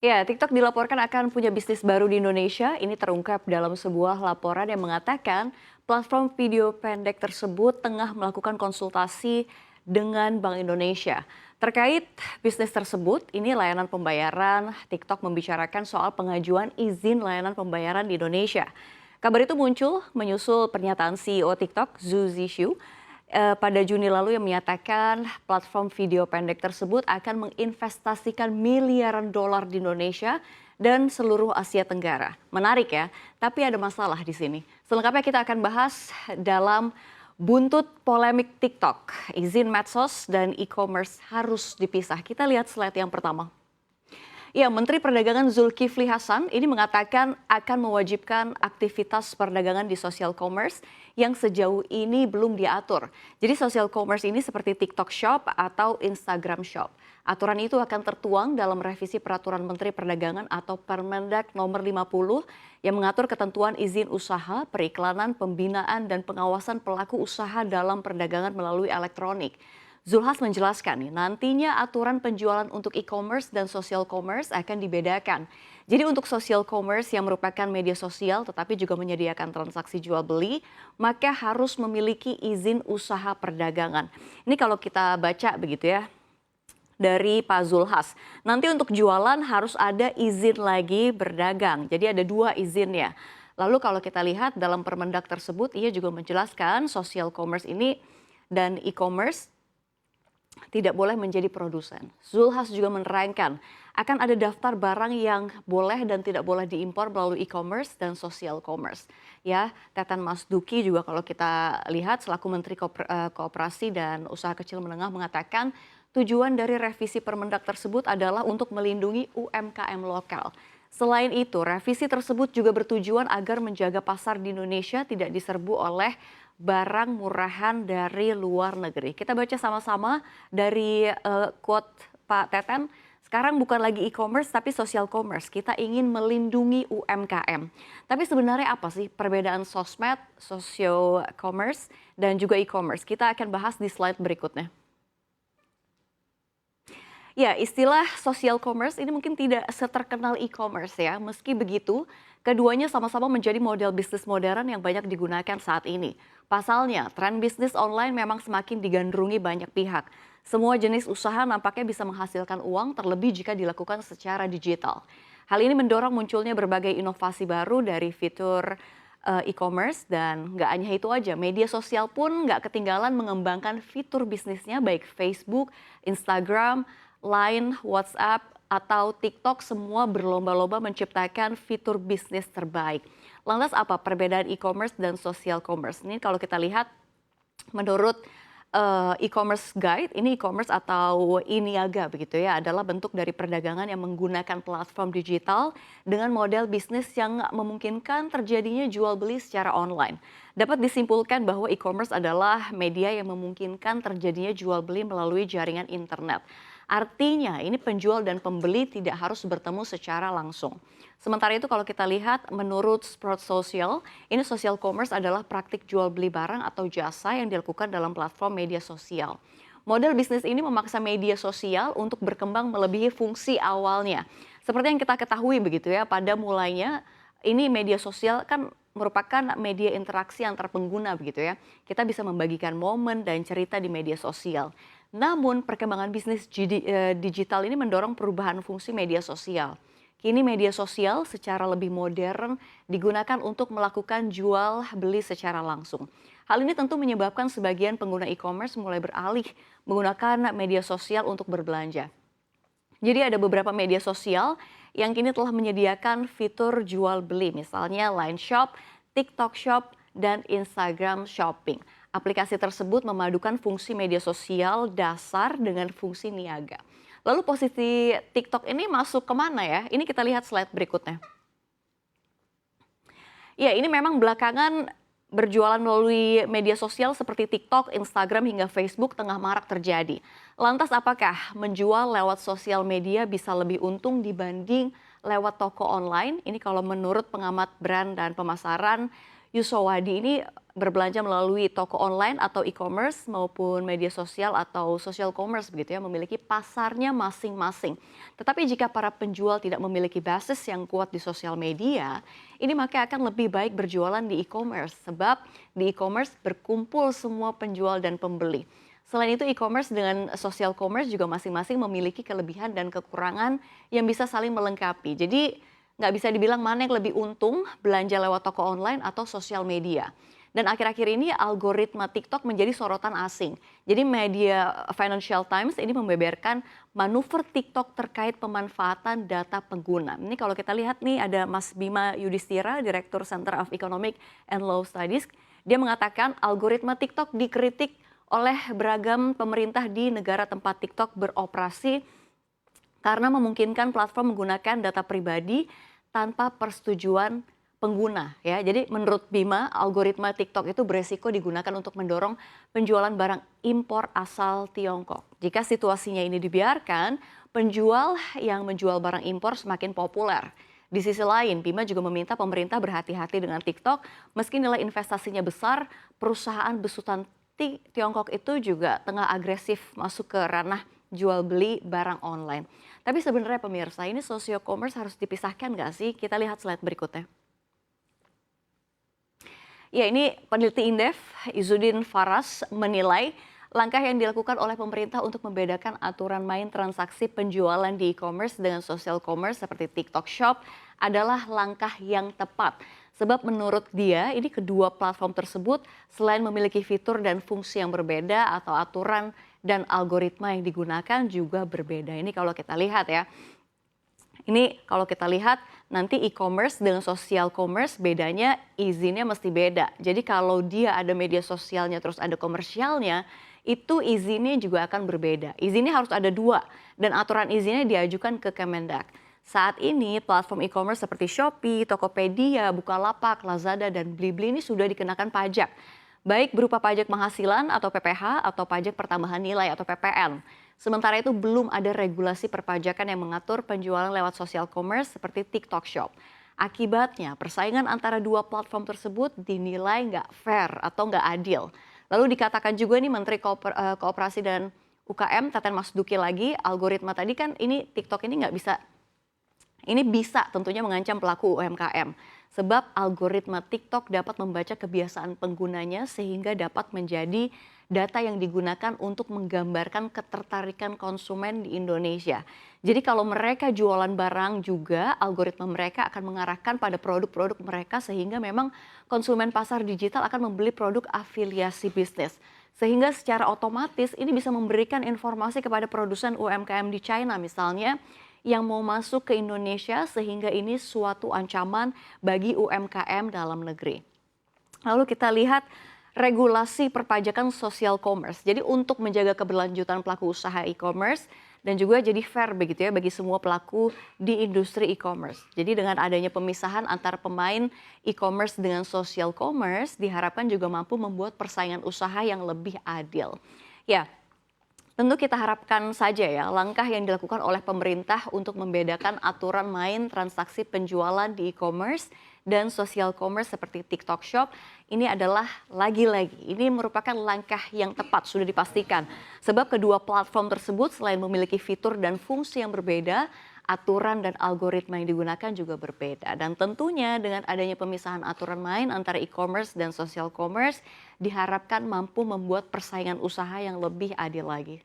Ya, TikTok dilaporkan akan punya bisnis baru di Indonesia. Ini terungkap dalam sebuah laporan yang mengatakan platform video pendek tersebut tengah melakukan konsultasi dengan Bank Indonesia. Terkait bisnis tersebut, ini layanan pembayaran, TikTok membicarakan soal pengajuan izin layanan pembayaran di Indonesia. Kabar itu muncul menyusul pernyataan CEO TikTok, Zhu Zixu, pada Juni lalu yang menyatakan platform video pendek tersebut akan menginvestasikan miliaran dolar di Indonesia dan seluruh Asia Tenggara. Menarik ya, tapi ada masalah di sini. Selengkapnya kita akan bahas dalam buntut polemik TikTok. Izin medsos dan e-commerce harus dipisah. Kita lihat slide yang pertama. Ya, Menteri Perdagangan Zulkifli Hasan ini mengatakan akan mewajibkan aktivitas perdagangan di social commerce yang sejauh ini belum diatur. Jadi social commerce ini seperti TikTok Shop atau Instagram Shop. Aturan itu akan tertuang dalam revisi Peraturan Menteri Perdagangan atau Permendag nomor 50 yang mengatur ketentuan izin usaha, periklanan, pembinaan, dan pengawasan pelaku usaha dalam perdagangan melalui elektronik. Zulhas menjelaskan nih, nantinya aturan penjualan untuk e-commerce dan social commerce akan dibedakan. Jadi untuk social commerce yang merupakan media sosial tetapi juga menyediakan transaksi jual beli, maka harus memiliki izin usaha perdagangan. Ini kalau kita baca begitu ya dari Pak Zulhas. Nanti untuk jualan harus ada izin lagi berdagang. Jadi ada dua izinnya. Lalu kalau kita lihat dalam Permendag tersebut, ia juga menjelaskan social commerce ini dan e-commerce tidak boleh menjadi produsen. Zulhas juga menerangkan akan ada daftar barang yang boleh dan tidak boleh diimpor melalui e-commerce dan social commerce. Ya, Teten Mas Duki juga kalau kita lihat selaku Menteri Koperasi dan Usaha Kecil Menengah mengatakan tujuan dari revisi Permendag tersebut adalah untuk melindungi UMKM lokal. Selain itu, revisi tersebut juga bertujuan agar menjaga pasar di Indonesia tidak diserbu oleh barang murahan dari luar negeri. Kita baca sama-sama dari quote Pak Teten, sekarang bukan lagi e-commerce tapi social commerce. Kita ingin melindungi UMKM. Tapi sebenarnya apa sih perbedaan sosmed, social commerce, dan juga e-commerce? Kita akan bahas di slide berikutnya. Ya, istilah social commerce ini mungkin tidak seterkenal e-commerce ya. Meski begitu, keduanya sama-sama menjadi model bisnis modern yang banyak digunakan saat ini. Pasalnya, tren bisnis online memang semakin digandrungi banyak pihak. Semua jenis usaha nampaknya bisa menghasilkan uang terlebih jika dilakukan secara digital. Hal ini mendorong munculnya berbagai inovasi baru dari fitur e-commerce dan nggak hanya itu aja, media sosial pun nggak ketinggalan mengembangkan fitur bisnisnya baik Facebook, Instagram, Line, WhatsApp, atau TikTok semua berlomba-lomba menciptakan fitur bisnis terbaik. Lantas apa perbedaan e-commerce dan social commerce? Ini kalau kita lihat menurut e-commerce guide, ini e-commerce atau e-niaga begitu ya, adalah bentuk dari perdagangan yang menggunakan platform digital dengan model bisnis yang memungkinkan terjadinya jual beli secara online. Dapat disimpulkan bahwa e-commerce adalah media yang memungkinkan terjadinya jual beli melalui jaringan internet. Artinya ini penjual dan pembeli tidak harus bertemu secara langsung. Sementara itu kalau kita lihat menurut Sprout Social, ini social commerce adalah praktik jual beli barang atau jasa yang dilakukan dalam platform media sosial. Model bisnis ini memaksa media sosial untuk berkembang melebihi fungsi awalnya. Seperti yang kita ketahui begitu ya, pada mulanya ini media sosial kan merupakan media interaksi antar pengguna begitu ya. Kita bisa membagikan momen dan cerita di media sosial. Namun perkembangan bisnis digital ini mendorong perubahan fungsi media sosial. Kini media sosial secara lebih modern digunakan untuk melakukan jual beli secara langsung. Hal ini tentu menyebabkan sebagian pengguna e-commerce mulai beralih menggunakan media sosial untuk berbelanja. Jadi ada beberapa media sosial yang kini telah menyediakan fitur jual beli, misalnya Line Shop, TikTok Shop, dan Instagram Shopping. Aplikasi tersebut memadukan fungsi media sosial dasar dengan fungsi niaga. Lalu posisi TikTok ini masuk kemana ya? Ini kita lihat slide berikutnya. Ya, ini memang belakangan berjualan melalui media sosial seperti TikTok, Instagram, hingga Facebook tengah marak terjadi. Lantas apakah menjual lewat sosial media bisa lebih untung dibanding lewat toko online? Ini kalau menurut pengamat brand dan pemasaran Yusowadi ini berbelanja melalui toko online atau e-commerce maupun media sosial atau social commerce begitu ya, memiliki pasarnya masing-masing. Tetapi jika para penjual tidak memiliki basis yang kuat di sosial media, ini maka akan lebih baik berjualan di e-commerce sebab di e-commerce berkumpul semua penjual dan pembeli. Selain itu e-commerce dengan social commerce juga masing-masing memiliki kelebihan dan kekurangan yang bisa saling melengkapi. Jadi nggak bisa dibilang mana yang lebih untung belanja lewat toko online atau sosial media. Dan akhir-akhir ini algoritma TikTok menjadi sorotan asing. Jadi media Financial Times ini membeberkan manuver TikTok terkait pemanfaatan data pengguna. Ini kalau kita lihat nih ada Mas Bima Yudhistira, Direktur Center of Economic and Law Studies. Dia mengatakan algoritma TikTok dikritik oleh beragam pemerintah di negara tempat TikTok beroperasi karena memungkinkan platform menggunakan data pribadi tanpa persetujuan pengguna ya. Jadi menurut Bima, algoritma TikTok itu beresiko digunakan untuk mendorong penjualan barang impor asal Tiongkok. Jika situasinya ini dibiarkan, penjual yang menjual barang impor semakin populer. Di sisi lain, Bima juga meminta pemerintah berhati-hati dengan TikTok meski nilai investasinya besar, perusahaan besutan Tiongkok itu juga tengah agresif masuk ke ranah jual beli barang online. Tapi sebenarnya pemirsa, ini socio commerce harus dipisahkan nggak sih? Kita lihat slide berikutnya. Ya, ini peneliti Indef, Izzuddin Faras menilai langkah yang dilakukan oleh pemerintah untuk membedakan aturan main transaksi penjualan di e-commerce dengan social commerce seperti TikTok Shop adalah langkah yang tepat. Sebab menurut dia ini kedua platform tersebut selain memiliki fitur dan fungsi yang berbeda atau aturan dan algoritma yang digunakan juga berbeda. Ini kalau kita lihat ya. Ini kalau kita lihat nanti e-commerce dengan social commerce bedanya izinnya mesti beda. Jadi kalau dia ada media sosialnya terus ada komersialnya, itu izinnya juga akan berbeda. Izinnya harus ada dua dan aturan izinnya diajukan ke Kemendak. Saat ini platform e-commerce seperti Shopee, Tokopedia, Bukalapak, Lazada, dan Blibli ini sudah dikenakan pajak. Baik berupa pajak penghasilan atau PPH atau pajak pertambahan nilai atau PPN. Sementara itu belum ada regulasi perpajakan yang mengatur penjualan lewat social commerce seperti TikTok Shop. Akibatnya persaingan antara dua platform tersebut dinilai nggak fair atau nggak adil. Lalu dikatakan juga nih Menteri Koperasi dan UKM Teten Mas Duki lagi, algoritma tadi kan ini TikTok ini nggak bisa, ini bisa tentunya mengancam pelaku UMKM. Sebab algoritma TikTok dapat membaca kebiasaan penggunanya sehingga dapat menjadi data yang digunakan untuk menggambarkan ketertarikan konsumen di Indonesia. Jadi kalau mereka jualan barang juga, algoritma mereka akan mengarahkan pada produk-produk mereka sehingga memang konsumen pasar digital akan membeli produk afiliasi bisnis. Sehingga secara otomatis ini bisa memberikan informasi kepada produsen UMKM di China misalnya, yang mau masuk ke Indonesia sehingga ini suatu ancaman bagi UMKM dalam negeri. Lalu kita lihat regulasi perpajakan social commerce. Jadi untuk menjaga keberlanjutan pelaku usaha e-commerce dan juga jadi fair begitu ya bagi semua pelaku di industri e-commerce. Jadi dengan adanya pemisahan antara pemain e-commerce dengan social commerce diharapkan juga mampu membuat persaingan usaha yang lebih adil. Ya, tentu kita harapkan saja ya langkah yang dilakukan oleh pemerintah untuk membedakan aturan main transaksi penjualan di e-commerce dan social commerce seperti TikTok Shop ini adalah lagi-lagi ini merupakan langkah yang tepat sudah dipastikan. Sebab kedua platform tersebut selain memiliki fitur dan fungsi yang berbeda, aturan dan algoritma yang digunakan juga berbeda. Dan tentunya dengan adanya pemisahan aturan main antara e-commerce dan social commerce diharapkan mampu membuat persaingan usaha yang lebih adil lagi.